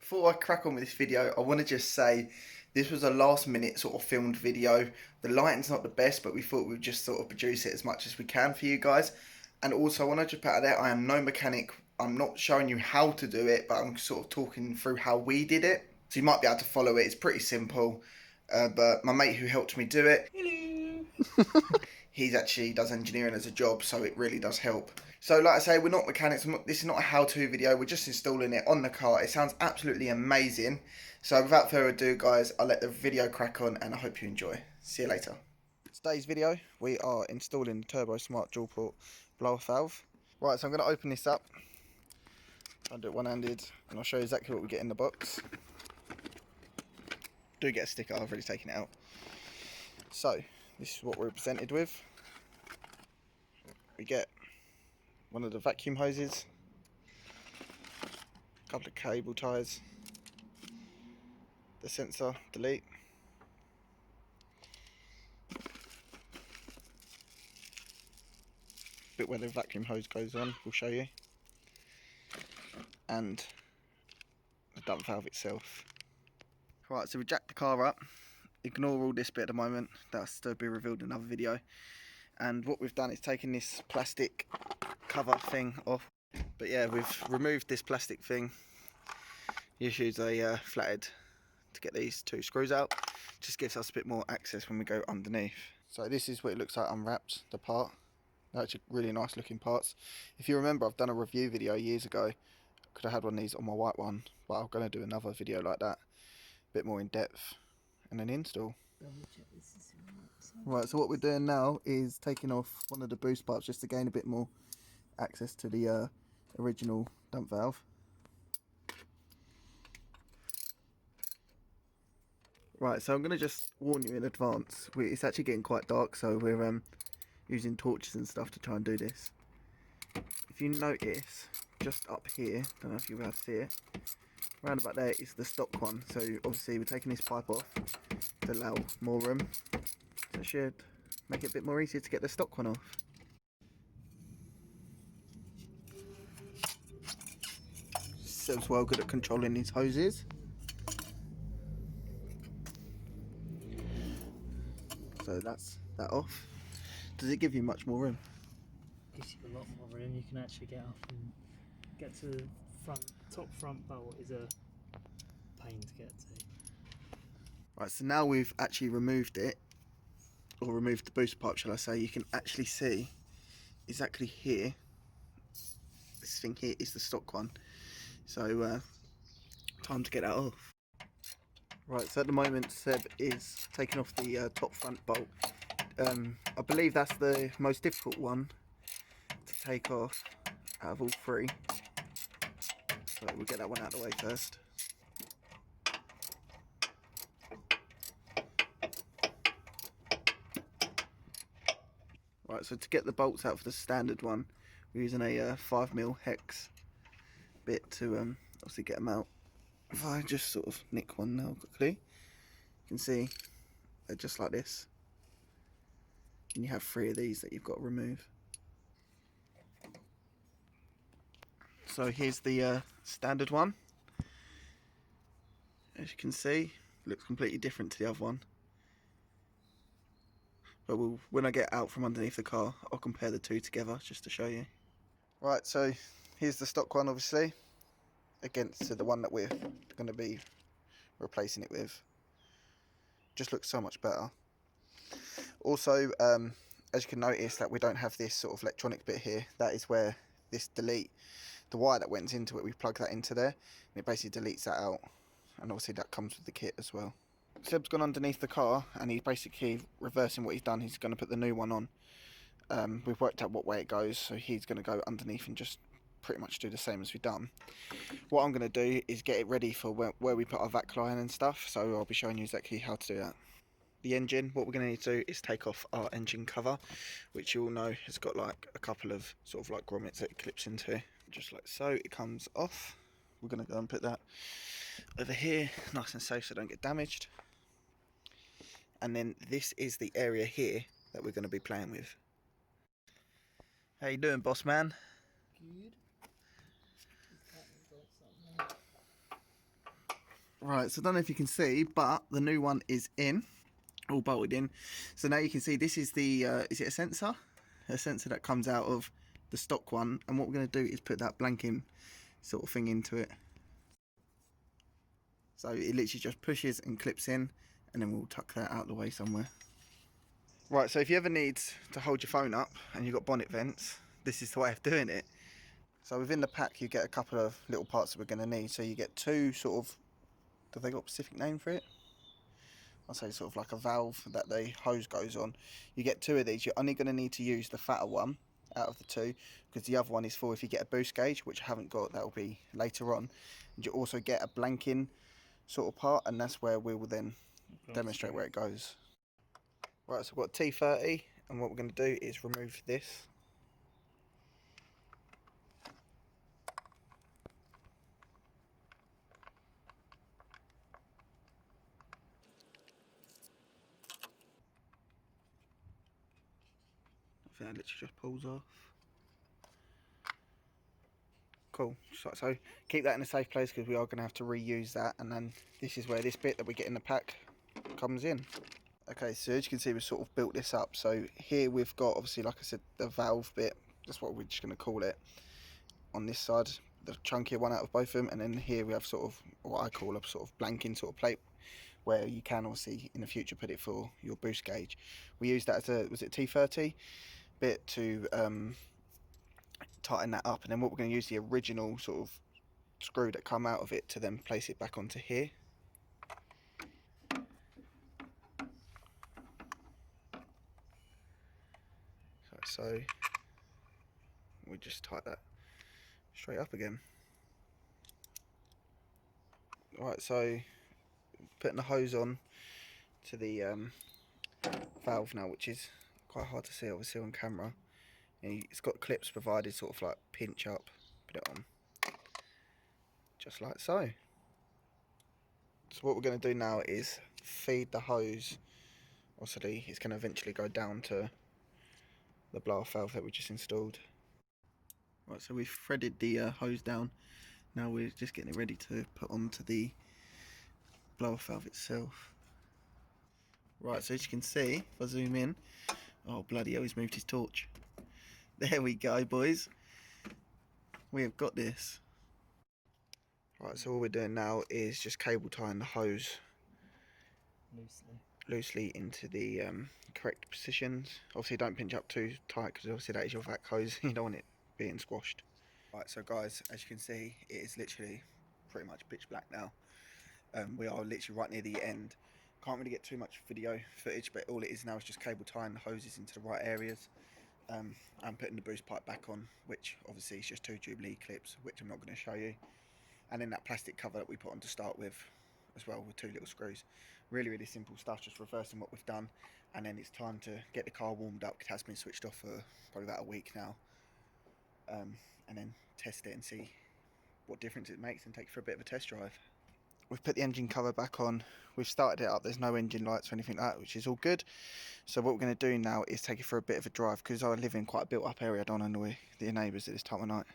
Before I crack on with this video, I want to just say this was a last minute sort of filmed video. The lighting's not the best, but we thought we'd just sort of produce it as much as we can for you guys. And also I want to just put out there, I am no mechanic. I'm not showing you how to do it, but I'm sort of talking through how we did it. So you might be able to follow it. It's pretty simple. But my mate who helped me do it, hello. He actually does engineering as a job, so it really does help. So like I say, we're not mechanics. This is not a how-to video. We're just installing it on the car. It sounds absolutely amazing. So without further ado, guys, I'll let the video crack on and I hope you enjoy. See you later. Today's video, we are installing the Turbosmart dual port blower valve. Right, so I'm going to open this up. I'll do it one-handed and I'll show you exactly what we get in the box. Do get a sticker, I've already taken it out. So, this is what we're presented with. We get one of the vacuum hoses, a couple of cable ties, the sensor, delete, bit where the vacuum hose goes on, we'll show you, and the dump valve itself. Right, so we jacked the car up. Ignore all this bit at the moment, that'll still be revealed in another video. And what we've done is taken this plastic cover thing off. But yeah, we've removed this plastic thing. Just use a flathead to get these two screws out. Just gives us a bit more access when we go underneath. So this is what it looks like unwrapped, the part. They're actually really nice looking parts. If you remember, I've done a review video years ago. Could have had one of these on my white one, but I'm going to do another video like that. A bit more in depth. And an install. Right, so what we're doing now is taking off one of the boost pipes just to gain a bit more access to the original dump valve. Right, so I'm going to just warn you in advance, it's actually getting quite dark, so we're using torches and stuff to try and do this. If you notice, just up here, don't know if you'll be able to see it, round about there is the stock one, so obviously we're taking this pipe off to allow more room, so it should make it a bit more easier to get the stock one off. Seb's well good at controlling these hoses. So that's that off. Does it give you much more room? Gives you a lot more room. You can actually get up and get to the top front bolt is a pain to get to. Right, so now we've actually removed it, or removed the booster pipe, shall I say, you can actually see exactly here, this thing here is the stock one. So time to get that off. Right, so at the moment Seb is taking off the top front bolt. I believe that's the most difficult one to take off out of all three. So we'll get that one out of the way first. Right, so to get the bolts out for the standard one, we're using a 5mm hex bit to obviously get them out. If I just sort of nick one now quickly, you can see they're just like this. And you have 3 of these that you've got to remove. So here's the standard one. As you can see, it looks completely different to the other one. But when I get out from underneath the car, I'll compare the two together just to show you. Right, so here's the stock one obviously, against the one that we're going to be replacing it with. Just looks so much better. Also, as you can notice, that we don't have this sort of electronic bit here. That is where this delete, the wire that went into it, we plug that into there, and it basically deletes that out. And obviously that comes with the kit as well. Seb's gone underneath the car and he's basically reversing what he's done. He's going to put the new one on. We've worked out what way it goes, so he's going to go underneath and just pretty much do the same as we've done. What I'm going to do is get it ready for where we put our vac line and stuff, so I'll be showing you exactly how to do that. The engine, what we're going to need to do is take off our engine cover, which you all know has got like a couple of sort of like grommets that it clips into. Just like so, it comes off. We're going to go and put that over here, nice and safe so don't get damaged. And then this is the area here that we're going to be playing with. How you doing, boss man? Good. Right, so I don't know if you can see, but the new one is in, all bolted in. So now you can see this is the, is it a sensor? A sensor that comes out of the stock one. And what we're going to do is put that blanking sort of thing into it. So it literally just pushes and clips in, and then we'll tuck that out of the way somewhere. Right, so if you ever need to hold your phone up and you've got bonnet vents, this is the way of doing it. So within the pack you get a couple of little parts that we're going to need. So you get two sort of, have they got a specific name for it? I'll say sort of like a valve that the hose goes on. You get two of these. You're only going to need to use the fatter one out of the two, because the other one is for if you get a boost gauge, which I haven't got, that will be later on. And you also get a blanking sort of part, and that's where we will then demonstrate where it goes. Right, so we've got T30, and what we're going to do is remove this. I think that literally just pulls off. Cool, so keep that in a safe place, because we are going to have to reuse that, and then this is where this bit that we get in the pack comes in. Okay, so as you can see, we've sort of built this up. So here we've got, obviously, like I said, the valve bit, that's what we're just going to call it, on this side, the chunkier one out of both of them, and then here we have sort of what I call a sort of blanking sort of plate, where you can obviously in the future put it for your boost gauge. We use that as a, was it T30 bit to tighten that up, and then what we're going to use the original sort of screw that come out of it to then place it back onto here. So we just tighten that straight up again. Right, so putting the hose on to the valve now, which is quite hard to see obviously on camera. And it's got clips provided, sort of like pinch up, put it on, just like so. So what we're going to do now is feed the hose. Obviously it's going to eventually go down to the blow off valve that we just installed. Right, so we've threaded the hose down. Now we're just getting it ready to put onto the blow off valve itself. Right, so as you can see, if I zoom in, oh bloody hell, he's moved his torch. There we go, boys. We have got this. Right, so all we're doing now is just cable tying the hose loosely into the correct positions. Obviously don't pinch up too tight, because obviously that is your vac hose. You don't want it being squashed. Right, so guys, as you can see, it is literally pretty much pitch black now. We are literally right near the end. Can't really get too much video footage, but all it is now is just cable tying the hoses into the right areas. I'm putting the boost pipe back on, which obviously is just two Jubilee clips, which I'm not going to show you. And then that plastic cover that we put on to start with as well, with two little screws. Really, really simple stuff, just reversing what we've done. And then it's time to get the car warmed up. It has been switched off for probably about a week now. And then test it and see what difference it makes and take it for a bit of a test drive. We've put the engine cover back on, we've started it up, there's no engine lights or anything like that, which is all good. So what we're going to do now is take it for a bit of a drive, because I live in quite a built up area, I don't annoy the neighbours at this time of night.